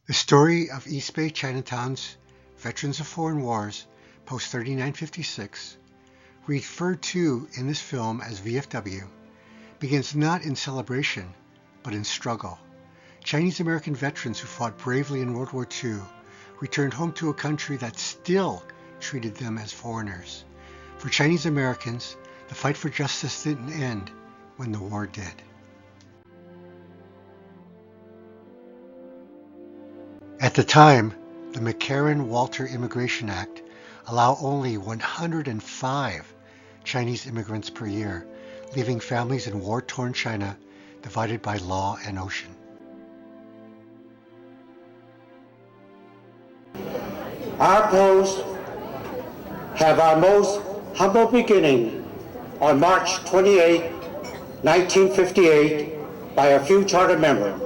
The story of East Bay Chinatown's Veterans of Foreign Wars, post-3956, referred to in this film as VFW, begins not in celebration, but in struggle. Chinese American veterans who fought bravely in World War II returned home to a country that still treated them as foreigners. For Chinese Americans, the fight for justice didn't end when the war did. At the time, the McCarran-Walter Immigration Act allowed only 105 Chinese immigrants per year, leaving families in war-torn China divided by law and ocean. Our post have our most humble beginning on March 28, 1958, by a few charter members.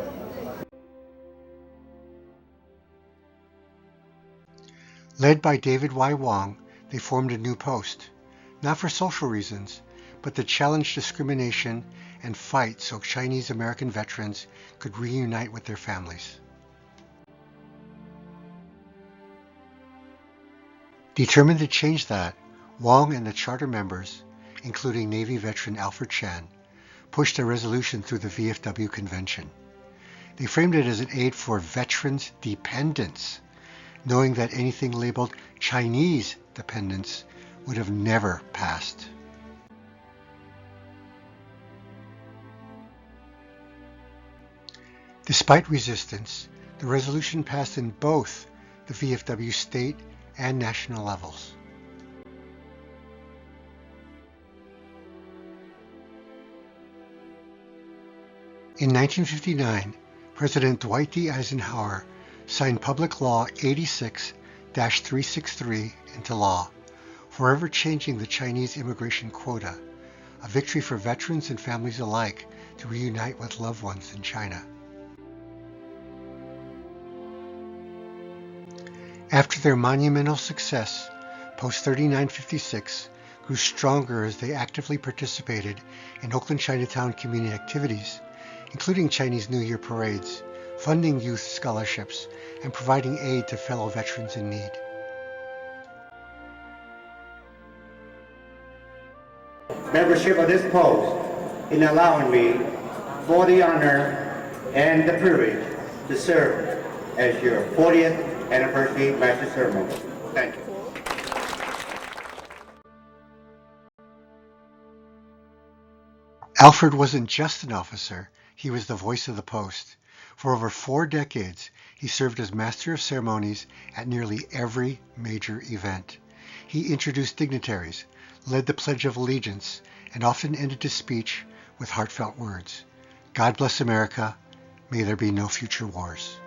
Led by David Y. Wong, they formed a new post, not for social reasons, but to challenge discrimination and fight so Chinese American veterans could reunite with their families. Determined to change that, Wong and the charter members, including Navy veteran Alfred Chan, pushed a resolution through the VFW convention. They framed it as an aid for veterans' dependents, knowing that anything labeled Chinese dependents would have never passed. Despite resistance, the resolution passed in both the VFW state and national levels. In 1959, President Dwight D. Eisenhower signed Public Law 86-363 into law, forever changing the Chinese immigration quota, a victory for veterans and families alike to reunite with loved ones in China. After their monumental success, post-3956 grew stronger as they actively participated in Oakland Chinatown community activities, including Chinese New Year parades, funding youth scholarships, and providing aid to fellow veterans in need. Membership of this post in allowing me for the honor and the privilege to serve as your 40th anniversary master ceremony. Thank you. Alfred wasn't just an officer, he was the voice of the post. For over 4 decades, he served as Master of Ceremonies at nearly every major event. He introduced dignitaries, led the Pledge of Allegiance, and often ended his speech with heartfelt words. God bless America. May there be no future wars.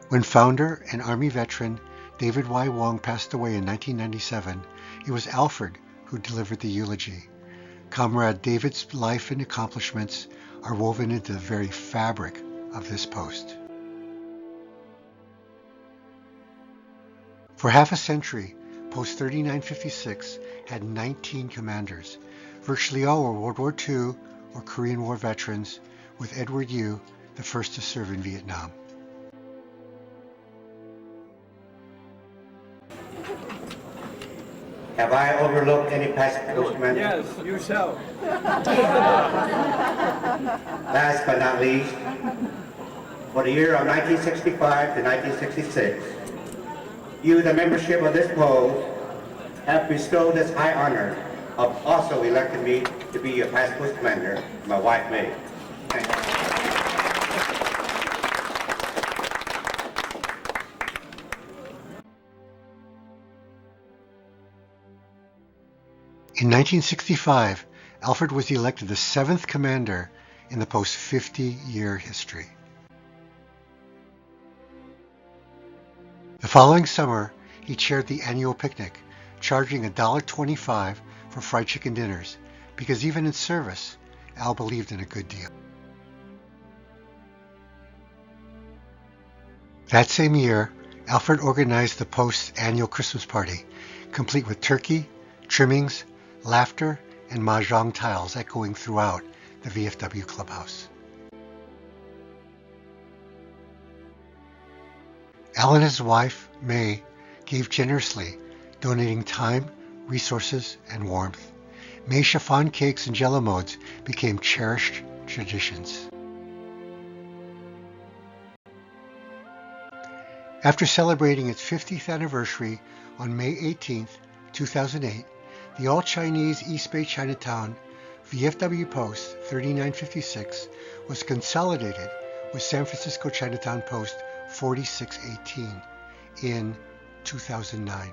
When founder and Army veteran David Y. Wong passed away in 1997, it was Alfred who delivered the eulogy. Comrade David's life and accomplishments are woven into the very fabric of this post. For half a century, Post 3956 had 19 commanders. Virtually all were World War II or Korean War veterans, with Edward Yu the first to serve in Vietnam. Have I overlooked any past post commander? Yes, you shall. Last but not least, for the year of 1965 to 1966, you, the membership of this post, have bestowed this high honor of also electing me to be your past post commander, my wife May. Thank you. In 1965, Alfred was elected the 7th commander in the post's 50-year history. The following summer, he chaired the annual picnic, charging $1.25 for fried chicken dinners, because even in service, Al believed in a good deal. That same year, Alfred organized the post's annual Christmas party, complete with turkey, trimmings, laughter, and mahjong tiles echoing throughout the VFW clubhouse. Al and his wife, May, gave generously, donating time, resources, and warmth. May chiffon cakes and jello modes became cherished traditions. After celebrating its 50th anniversary on May 18, 2008, the all-Chinese East Bay Chinatown VFW Post 3956 was consolidated with San Francisco Chinatown Post 4618 in 2009.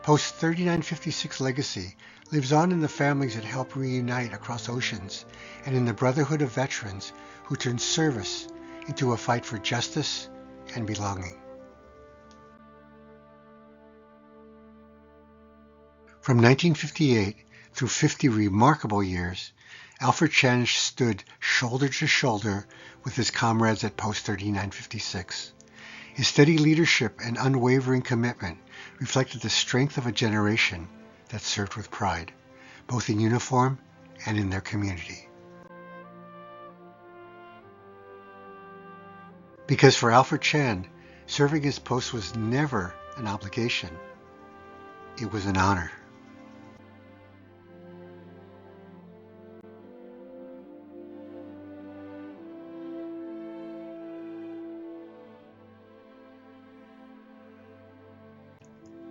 Post 3956 legacy lives on in the families that help reunite across oceans and in the brotherhood of veterans who turned service into a fight for justice and belonging. From 1958 through 50 remarkable years, Alfred Chan stood shoulder to shoulder with his comrades at Post 3956. His steady leadership and unwavering commitment reflected the strength of a generation that served with pride, both in uniform and in their community. Because for Alfred Chan, serving his post was never an obligation, it was an honor.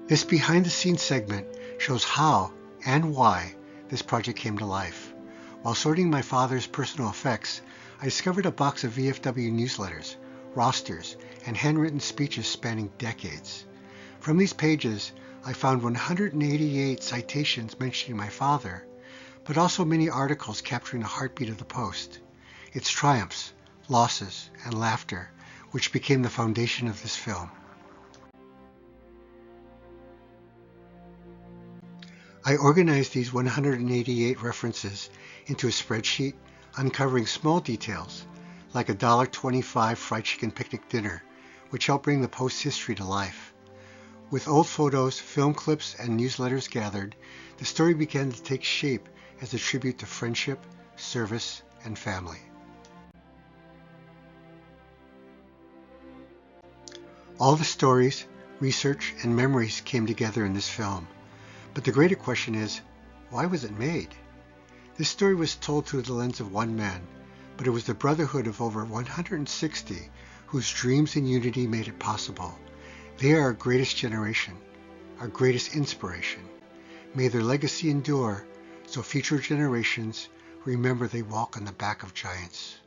This behind-the-scenes segment shows how and why this project came to life. While sorting my father's personal effects, I discovered a box of VFW newsletters, rosters, and handwritten speeches spanning decades. From these pages, I found 188 citations mentioning my father, but also many articles capturing the heartbeat of the Post, its triumphs, losses, and laughter, which became the foundation of this film. I organized these 188 references into a spreadsheet, uncovering small details like a $1.25 fried chicken picnic dinner, which helped bring the Post's history to life. With old photos, film clips, and newsletters gathered, the story began to take shape as a tribute to friendship, service, and family. All the stories, research, and memories came together in this film. But the greater question is, why was it made? This story was told through the lens of one man, but it was the brotherhood of over 160 whose dreams and unity made it possible. They are our greatest generation, our greatest inspiration. May their legacy endure so future generations remember they walk on the back of giants.